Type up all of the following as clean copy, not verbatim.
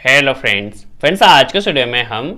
Hello friends आज के video में हम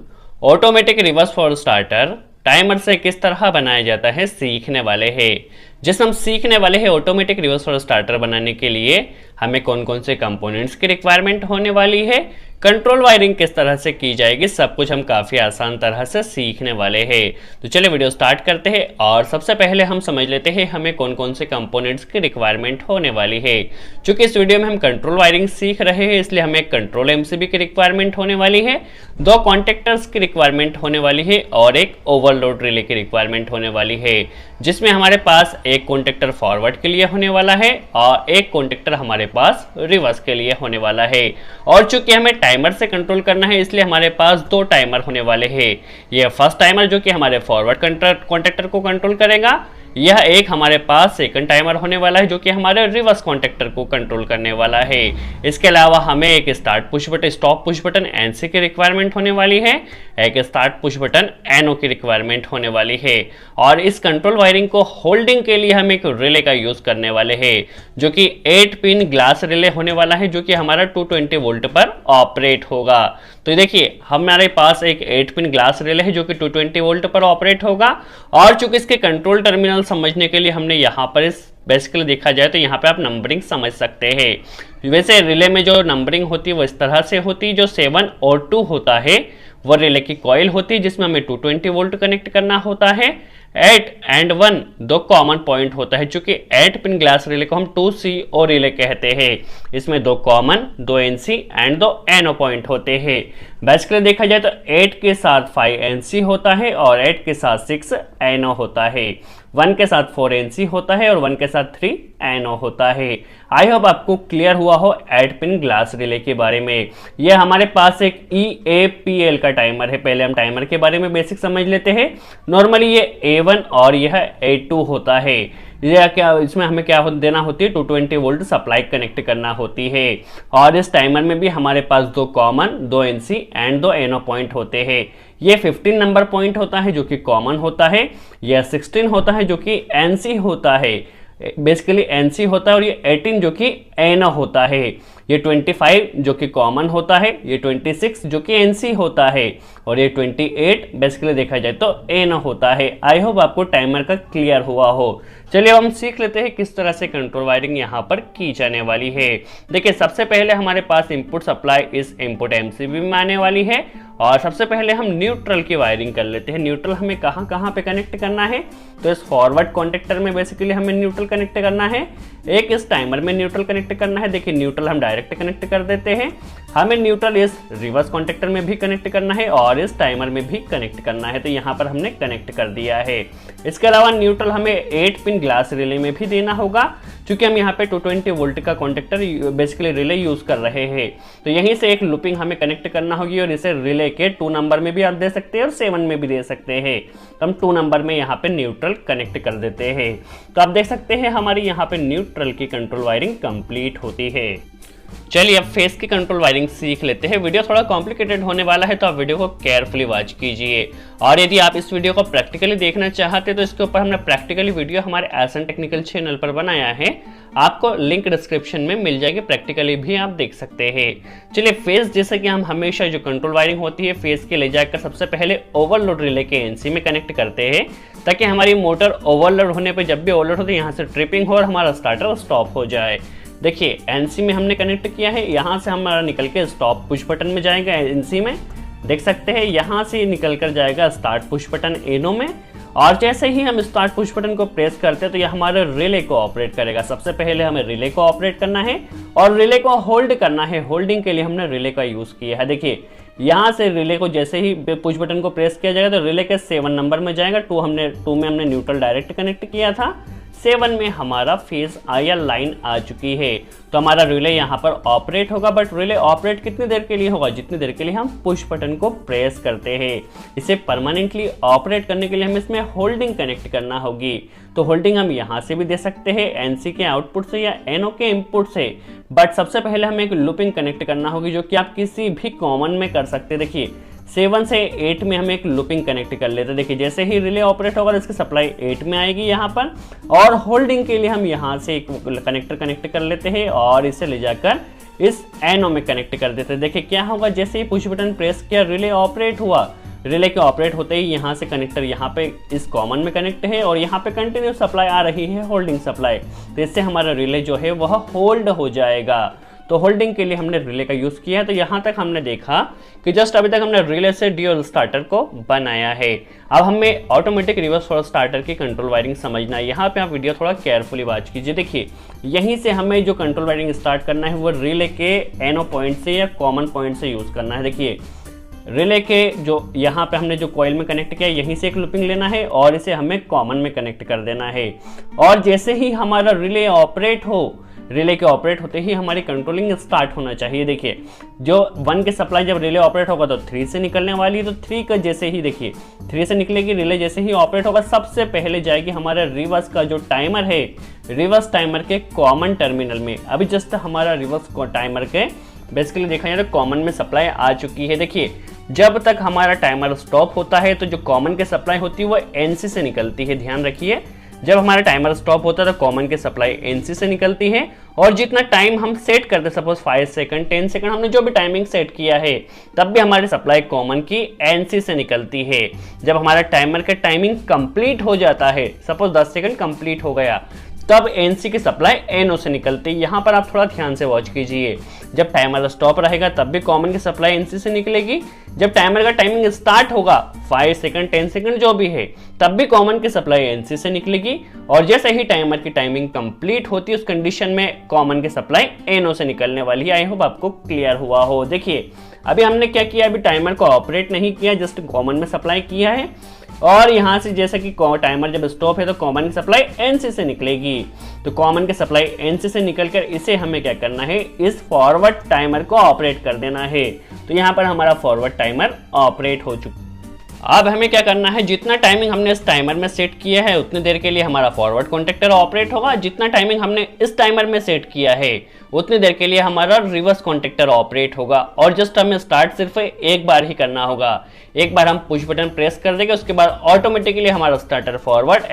automatic reverse for starter timer से किस तरह बनाया जाता है सीखने वाले हैं। जिसमें हम सीखने वाले हैं ऑटोमेटिक रिवर्स फॉर स्टार्टर बनाने के लिए हमें कौन कौन से कंपोनेंट्स की रिक्वायरमेंट होने वाली है, कंट्रोल वायरिंग किस तरह से की जाएगी, सब कुछ हम काफ़ी आसान तरह से सीखने वाले हैं। तो चलिए वीडियो स्टार्ट करते हैं और सबसे पहले हम समझ लेते हैं हमें कौन कौन से कंपोनेंट्स की रिक्वायरमेंट होने वाली है। चूंकि इस वीडियो में हम कंट्रोल वायरिंग सीख रहे हैं इसलिए हमें कंट्रोल एमसीबी की रिक्वायरमेंट होने वाली है, 2 कॉन्टेक्टर्स की रिक्वायरमेंट होने वाली है और एक ओवरलोड रिले की रिक्वायरमेंट होने वाली है, जिसमें हमारे पास एक कॉन्टेक्टर फॉरवर्ड के लिए होने वाला है और एक कॉन्टेक्टर हमारे पास रिवर्स के लिए होने वाला है। और चूंकि हमें टाइमर से कंट्रोल करना है इसलिए हमारे पास 2 टाइमर होने वाले हैं। यह फर्स्ट टाइमर जो कि हमारे फॉरवर्ड कॉन्टेक्टर को कंट्रोल करेगा, यह एक हमारे पास सेकंड टाइमर होने वाला है जो कि हमारे रिवर्स कॉन्टेक्टर को कंट्रोल करने वाला है। इसके अलावा हमें एक start push button stop push button NC की रिक्वायरमेंट होने वाली है, एक स्टार्ट पुश बटन एनओ की रिक्वायरमेंट होने वाली है। और इस कंट्रोल वायरिंग को होल्डिंग के लिए हम एक रिले का यूज करने वाले हैं जो कि 8 पिन ग्लास रिले होने वाला है जो कि हमारा 220 वोल्ट पर ऑपरेट होगा। तो देखिए हमारे पास एक 8 पिन ग्लास रिले है जो कि 220 वोल्ट पर ऑपरेट होगा। और चूंकि इसके कंट्रोल टर्मिनल समझने के लिए हमने यहाँ पर इस बेसिकली देखा जाए तो यहाँ पे आप नंबरिंग समझ सकते हैं। वैसे रिले में जो नंबरिंग होती है वो इस तरह से होती है, जो 7 और 2 होता है वो रिले की कॉइल होती है जिसमें हमें 220 वोल्ट कनेक्ट करना होता है। 8 एंड 1 2 कॉमन पॉइंट होता है, चूंकि 8 पिन ग्लास रिले को हम 2CO रिले कहते हैं। इसमें 2 common 2 NC and 2 NO point होते हैं। बेसिकली देखा जाए तो 8 के साथ 5 NC होता है और 8 के साथ 6 NO होता है, 1 के साथ 4 NC होता है और 1 के साथ 3 NO होता है। आई होप आपको क्लियर हुआ हो 8 पिन ग्लास रिले के बारे में। यह हमारे पास एक EAPL का टाइमर है। पहले हम टाइमर के बारे में बेसिक समझ लेते हैं। नॉर्मली ये A1 और यह A2 होता है। यह क्या इसमें हमें क्या देना होती है, 220 वोल्ट सप्लाई कनेक्ट करना होती है। और इस टाइमर में भी हमारे पास 2 common 2 NC and 2 NO point होते हैं। ये 15 नंबर पॉइंट होता है जो कि कॉमन होता है, यह 16 होता है जो कि NC होता है, बेसिकली NC होता है, और ये 18 जो कि NO होता है, ये 25 जो कि कॉमन होता है, ये 26 जो कि NC होता है और ये 28 बेसिकली देखा जाए तो NO होता है। आई होप आपको टाइमर का क्लियर हुआ हो। चलिए अब हम सीख लेते हैं किस तरह से कंट्रोल वायरिंग यहाँ पर की जाने वाली है। देखिए सबसे पहले हमारे पास इनपुट सप्लाई इस इनपुट एमसीबी में आने वाली है और सबसे पहले हम न्यूट्रल की वायरिंग कर लेते हैं। न्यूट्रल हमें कहाँ कहाँ पे कनेक्ट करना है, तो इस फॉरवर्ड कॉन्टेक्टर में बेसिकली हमें न्यूट्रल कनेक्ट करना है, एक इस टाइमर में न्यूट्रल कनेक्ट करना है। देखिए न्यूट्रल हम डायरेक्ट कनेक्ट कर देते हैं। हमें न्यूट्रल इस रिवर्स कॉन्टेक्टर में भी कनेक्ट करना है और इस टाइमर में भी कनेक्ट करना है, तो यहाँ पर हमने कनेक्ट कर दिया है। इसके अलावा न्यूट्रल हमें 8 पिन ग्लास रिले में भी देना होगा, क्योंकि हम यहाँ पे 220 वोल्ट का कॉन्टेक्टर बेसिकली रिले यूज कर रहे हैं। तो यहीं से एक लूपिंग हमें कनेक्ट करना होगी और इसे रिले के 2 नंबर में भी आप दे सकते हैं और 7 में भी दे सकते हैं। तो हम 2 नंबर में यहाँ पे न्यूट्रल कनेक्ट कर देते हैं। तो आप देख सकते हैं हमारी यहाँ पे न्यूट्रल की कंट्रोल वायरिंग कंप्लीट होती है। चलिए अब फेस की कंट्रोल वायरिंग सीख लेते हैं। वीडियो थोड़ा कॉम्प्लिकेटेड होने वाला है तो आप वीडियो को केयरफुली वॉच कीजिए। और यदि आप इस वीडियो को प्रैक्टिकली देखना चाहते हैं तो इसके ऊपर हमने प्रैक्टिकली वीडियो हमारे एसन टेक्निकल चैनल पर बनाया है, आपको लिंक डिस्क्रिप्शन में मिल जाएगी, प्रैक्टिकली भी आप देख सकते हैं। चलिए फेस जैसे कि हम हमेशा जो कंट्रोल वायरिंग होती है फेस के ले जाकर सबसे पहले ओवरलोड रिले के एनसी में कनेक्ट करते हैं, ताकि हमारी मोटर ओवरलोड होने पर जब भी ओवरलोड होती है यहाँ से ट्रिपिंग हो और हमारा स्टार्टर स्टॉप हो जाए। देखिए एनसी में हमने कनेक्ट किया है, यहाँ से हमारा निकल के स्टॉप पुश बटन में जाएगा एनसी में, देख सकते हैं यहाँ से निकल कर जाएगा स्टार्ट पुश बटन एनो में। और जैसे ही हम स्टार्ट पुश बटन को प्रेस करते हैं तो ये हमारे रिले को ऑपरेट करेगा। सबसे पहले हमें रिले को ऑपरेट करना है और रिले को होल्ड करना है। होल्डिंग के लिए हमने रिले का यूज़ किया है। देखिए यहाँ से रिले को जैसे ही पुश बटन को प्रेस किया जाएगा तो रिले के 7 नंबर में जाएगा। 2 में हमने न्यूट्रल डायरेक्ट कनेक्ट किया था, 7 में हमारा फेज आया लाइन आ चुकी है, तो हमारा रिले यहाँ पर ऑपरेट होगा। बट रिले ऑपरेट कितनी देर के लिए होगा, जितनी देर के लिए हम पुश बटन को प्रेस करते हैं। इसे परमानेंटली ऑपरेट करने के लिए हमें इसमें होल्डिंग कनेक्ट करना होगी। तो होल्डिंग हम यहाँ से भी दे सकते हैं, एनसी के आउटपुट से या एनओ के इनपुट से। बट सबसे पहले हमें एक लूपिंग कनेक्ट करना होगी जो कि आप किसी भी कॉमन में कर सकते हैं। देखिए 7 से 8 में हम एक लूपिंग कनेक्ट कर लेते हैं। देखिए जैसे ही रिले ऑपरेट होगा इसकी सप्लाई 8 में आएगी यहाँ पर, और होल्डिंग के लिए हम यहाँ से एक कनेक्टर कनेक्ट कर लेते हैं और इसे ले जाकर इस एनो में कनेक्ट कर देते हैं। देखिए क्या होगा, जैसे ही पुश बटन प्रेस किया रिले ऑपरेट हुआ, रिले के ऑपरेट होते ही यहाँ से कनेक्टर यहाँ पे इस कॉमन में कनेक्ट है और यहाँ पे कंटिन्यू सप्लाई आ रही है, होल्डिंग सप्लाई। तो इससे हमारा रिले जो है वह होल्ड हो जाएगा। तो होल्डिंग के लिए हमने रिले का यूज़ किया है। तो यहाँ तक हमने देखा कि जस्ट अभी तक हमने रिले से ड्यूअल स्टार्टर को बनाया है। अब हमें ऑटोमेटिक रिवर्स फॉरवर्ड स्टार्टर की कंट्रोल वायरिंग समझना है। यहाँ पे आप वीडियो थोड़ा केयरफुली वॉच कीजिए। देखिए यहीं से हमें जो कंट्रोल वायरिंग स्टार्ट करना है वो रिले के एनो पॉइंट से या कॉमन पॉइंट से यूज़ करना है। देखिए रिले के जो यहाँ पे हमने जो कॉइल में कनेक्ट किया यहीं से एक लूपिंग लेना है और इसे हमें कॉमन में कनेक्ट कर देना है। और जैसे ही हमारा रिले ऑपरेट हो, रिले के ऑपरेट होते ही हमारी कंट्रोलिंग स्टार्ट होना चाहिए। देखिए जो 1 के सप्लाई जब रिले ऑपरेट होगा तो 3 से निकलने वाली है। तो 3 का जैसे ही देखिए 3 से निकलेगी, रिले जैसे ही ऑपरेट होगा सबसे पहले जाएगी हमारा रिवर्स का जो टाइमर है, रिवर्स टाइमर के कॉमन टर्मिनल में। अभी जस्ट हमारा रिवर्स टाइमर के बेसिकली देखा जाए तो कॉमन में सप्लाई आ चुकी है। देखिए जब तक हमारा टाइमर स्टॉप होता है तो जो कॉमन के सप्लाई होती है वो एनसी से निकलती है। ध्यान रखिए, जब हमारा टाइमर स्टॉप होता है तो कॉमन की सप्लाई एनसी से निकलती है और जितना टाइम हम सेट करते हैं, सपोज 5 सेकंड 10 सेकंड हमने जो भी टाइमिंग सेट किया है, तब भी हमारी सप्लाई कॉमन की एनसी से निकलती है। जब हमारा टाइमर का टाइमिंग कंप्लीट हो जाता है, सपोज 10 सेकंड कंप्लीट हो गया, तब एनसी की सप्लाई एनओ से निकलती है। यहाँ पर आप थोड़ा ध्यान से वॉच कीजिए। जब टाइमर स्टॉप रहेगा तब भी कॉमन की सप्लाई एनसी से निकलेगी। जब टाइमर का टाइमिंग स्टार्ट होगा 5 सेकंड 10 सेकंड जो भी है, तब भी कॉमन की सप्लाई एनसी से निकलेगी। और जैसे ही टाइमर की टाइमिंग कंप्लीट होती है उस कंडीशन में कॉमन की सप्लाई एनओ से निकलने वाली है। आई होप आपको क्लियर हुआ हो। देखिए अभी हमने क्या किया, अभी टाइमर को ऑपरेट नहीं किया, जस्ट कॉमन में सप्लाई किया है। और यहाँ से जैसे कि टाइमर जब स्टॉप है तो कॉमन की सप्लाई एनसी से निकलेगी। तो कॉमन की सप्लाई एनसी से निकलकर इसे हमें क्या करना है, इस फॉरवर्ड टाइमर को ऑपरेट कर देना है। तो यहाँ पर हमारा फॉरवर्ड टाइमर ऑपरेट हो चुका। अब हमें क्या करना है, जितना टाइमिंग हमने इस टाइमर में सेट किया है उतनी देर के लिए हमारा फॉरवर्ड कॉन्टेक्टर ऑपरेट होगा। जितना टाइमिंग हमने इस टाइमर में सेट किया है उतनी देर के लिए हमारा रिवर्स कॉन्टेक्टर ऑपरेट होगा। और जस्ट हमें स्टार्ट सिर्फ एक बार ही करना होगा। एक बार हम पुश बटन प्रेस कर देंगे, उसके बाद ऑटोमेटिकली हमारा starter forward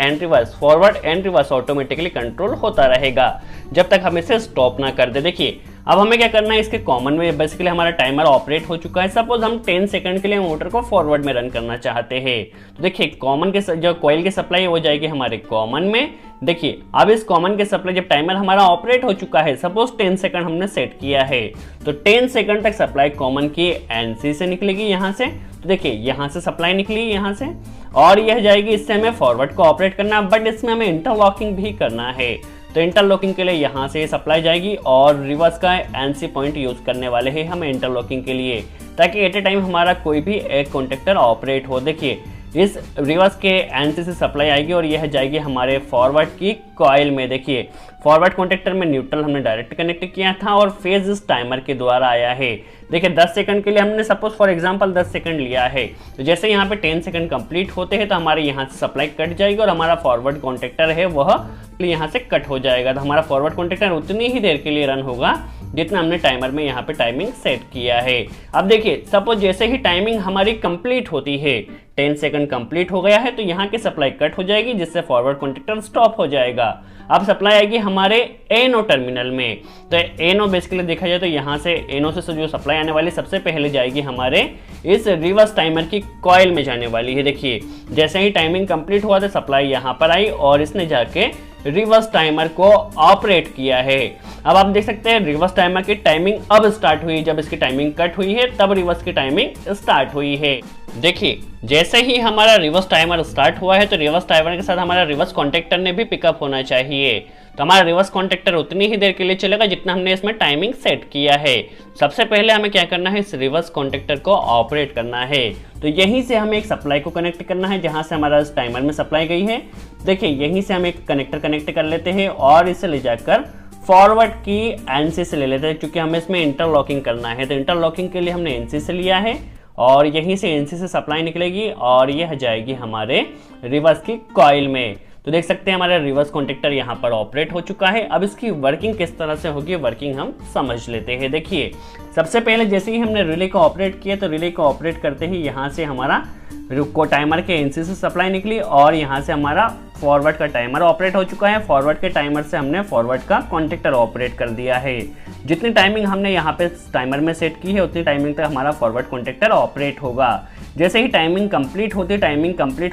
and reverse automatically control होता रहेगा जब तक हम इसे स्टॉप ना कर दे। देखिए अब हमें क्या करना है, इसके कॉमन में बेसिकली हमारा टाइमर ऑपरेट हो चुका है। सपोज हम 10 सेकंड के लिए मोटर को फॉरवर्ड में रन करना चाहते हैं। तो देखिए कॉमन के जो कॉइल की सप्लाई हो जाएगी हमारे कॉमन में। देखिए अब इस कॉमन के सप्लाई जब टाइमर हमारा ऑपरेट हो चुका है, सपोज 10 सेकंड हमने सेट किया है, तो 10 सेकंड तक सप्लाई कॉमन की एनसी से निकलेगी यहाँ से। तो देखिए यहाँ से सप्लाई निकली यहाँ से और यह जाएगी, इससे हमें फॉरवर्ड को ऑपरेट करना, बट इसमें हमें इंटरलॉकिंग भी करना है। तो इंटरलॉकिंग के लिए यहाँ से सप्लाई जाएगी और रिवर्स का एनसी पॉइंट यूज करने वाले हैं हम इंटरलॉकिंग के लिए, ताकि एट ए टाइम हमारा कोई भी एक कॉन्टेक्टर ऑपरेट हो। देखिए इस रिवर्स के एनसी से सप्लाई आएगी और यह जाएगी हमारे फॉरवर्ड की कॉइल में। देखिए फॉरवर्ड कॉन्टेक्टर में न्यूट्रल हमने डायरेक्ट कनेक्ट किया था और फेज इस टाइमर के द्वारा आया है। देखिए 10 सेकंड के लिए हमने सपोज फॉर एग्जांपल 10 सेकंड लिया है, तो जैसे यहाँ पे 10 सेकंड कंप्लीट होते हैं तो हमारे यहाँ से सप्लाई कट जाएगी और हमारा फॉरवर्ड कॉन्टेक्टर है वह यहाँ से कट हो जाएगा। तो हमारा फॉरवर्ड कॉन्टेक्टर उतनी ही देर के लिए रन होगा जितना हमने टाइमर में यहाँ पे टाइमिंग सेट किया है। अब देखिए सपोज जैसे ही टाइमिंग हमारी कंप्लीट होती है, 10 सेकंड कंप्लीट हो गया है, तो यहाँ की सप्लाई कट हो जाएगी जिससे फॉरवर्ड कॉन्टेक्टर स्टॉप हो जाएगा। अब सप्लाई आएगी हमारे एनो टर्मिनल में। तो एनो बेसिकली देखा जाए तो यहाँ से एनो से जो सप्लाई आने वाली सबसे पहले जाएगी हमारे इस रिवर्स टाइमर की कॉइल में जाने वाली है। देखिए जैसे ही टाइमिंग कंप्लीट हुआ तो सप्लाई यहाँ पर आई और इसने जाके रिवर्स टाइमर को ऑपरेट किया है। अब आप देख सकते हैं रिवर्स टाइमर की टाइमिंग अब स्टार्ट हुई। जब इसकी टाइमिंग कट हुई है तब रिवर्स की टाइमिंग स्टार्ट हुई है। देखिए जैसे ही हमारा रिवर्स टाइमर स्टार्ट हुआ है तो रिवर्स टाइमर के साथ हमारा रिवर्स कॉन्टेक्टर ने भी पिकअप होना चाहिए। तो हमारा रिवर्स कॉन्टेक्टर उतनी ही देर के लिए चलेगा जितना हमने इसमें टाइमिंग सेट किया है। सबसे पहले हमें क्या करना है, इस रिवर्स कॉन्टेक्टर को ऑपरेट करना है। तो यहीं से हमें एक सप्लाई को कनेक्ट करना है जहां से हमारा इस टाइमर में सप्लाई गई है। देखिए यहीं से हम एक कनेक्टर कनेक्ट कर लेते हैं और इसे ले जाकर फॉरवर्ड की एनसी से ले लेते हैं, क्योंकि हमें इसमें इंटरलॉकिंग करना है। तो इंटरलॉकिंग के लिए हमने एनसी से लिया है और यहीं से एनसी से सप्लाई निकलेगी और यह जाएगी हमारे रिवर्स की कॉइल में। तो देख सकते हैं हमारा रिवर्स कॉन्टेक्टर यहाँ पर ऑपरेट हो चुका है। अब इसकी वर्किंग किस तरह से होगी, वर्किंग हम समझ लेते हैं। देखिए सबसे पहले जैसे ही हमने रिले को ऑपरेट किया तो रिले को ऑपरेट करते ही यहाँ से हमारा टाइमर के एनसी से सप्लाई निकली और यहाँ से हमारा फॉरवर्ड का टाइमर ऑपरेट हो चुका है। फॉरवर्ड के टाइमर से हमने फॉरवर्ड का कॉन्टेक्टर ऑपरेट कर दिया है। जितनी टाइमिंग हमने यहाँ पे टाइमर में सेट की है उतनी टाइमिंग तक हमारा फॉरवर्ड कॉन्टेक्टर ऑपरेट होगा। जैसे ही टाइमिंग कंप्लीट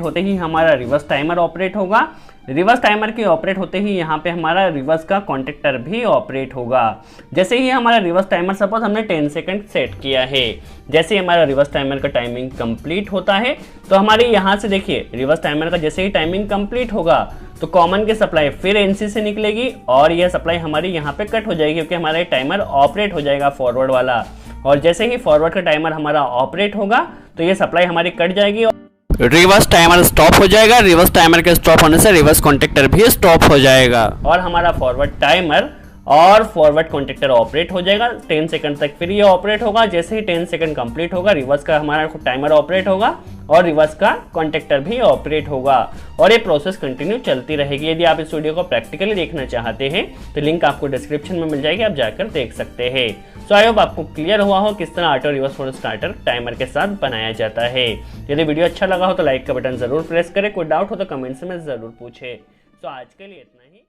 होते ही हमारा रिवर्स टाइमर ऑपरेट होगा। रिवर्स टाइमर के ऑपरेट होते ही यहाँ पे हमारा रिवर्स का कॉन्टेक्टर भी ऑपरेट होगा। जैसे ही हमारा रिवर्स टाइमर, सपोज हमने 10 सेकंड सेट किया है, जैसे ही हमारा रिवर्स टाइमर का टाइमिंग कंप्लीट होता है तो हमारे यहाँ से देखिए रिवर्स टाइमर का जैसे ही टाइमिंग कंप्लीट होगा तो कॉमन की सप्लाई फिर एनसी से निकलेगी और यह सप्लाई हमारी यहाँ पे कट हो जाएगी क्योंकि हमारा टाइमर ऑपरेट हो जाएगा फॉरवर्ड वाला। और जैसे ही फॉरवर्ड का टाइमर हमारा ऑपरेट होगा तो ये सप्लाई हमारी कट जाएगी, रिवर्स टाइमर स्टॉप हो जाएगा। रिवर्स टाइमर के स्टॉप होने से रिवर्स कॉन्टेक्टर भी स्टॉप हो जाएगा और हमारा फॉरवर्ड टाइमर और फॉरवर्ड कॉन्टेक्टर ऑपरेट हो जाएगा 10 सेकंड तक। फिर ये ऑपरेट होगा, जैसे ही 10 सेकंड कंप्लीट होगा रिवर्स का हमारा टाइमर ऑपरेट होगा और रिवर्स का कॉन्टेक्टर भी ऑपरेट होगा और ये प्रोसेस कंटिन्यू चलती रहेगी। यदि आप इस वीडियो को प्रैक्टिकली देखना चाहते हैं तो लिंक आपको डिस्क्रिप्शन में मिल जाएगी, आप जाकर देख सकते हैं। सो आई होप आपको क्लियर हुआ हो किस तरह auto reverse for starter timer के साथ बनाया जाता है। यदि वीडियो अच्छा लगा हो तो लाइक का बटन जरूर प्रेस करें, कोई डाउट हो तो कमेंट्स में जरूर पूछे। सो आज के लिए इतना ही।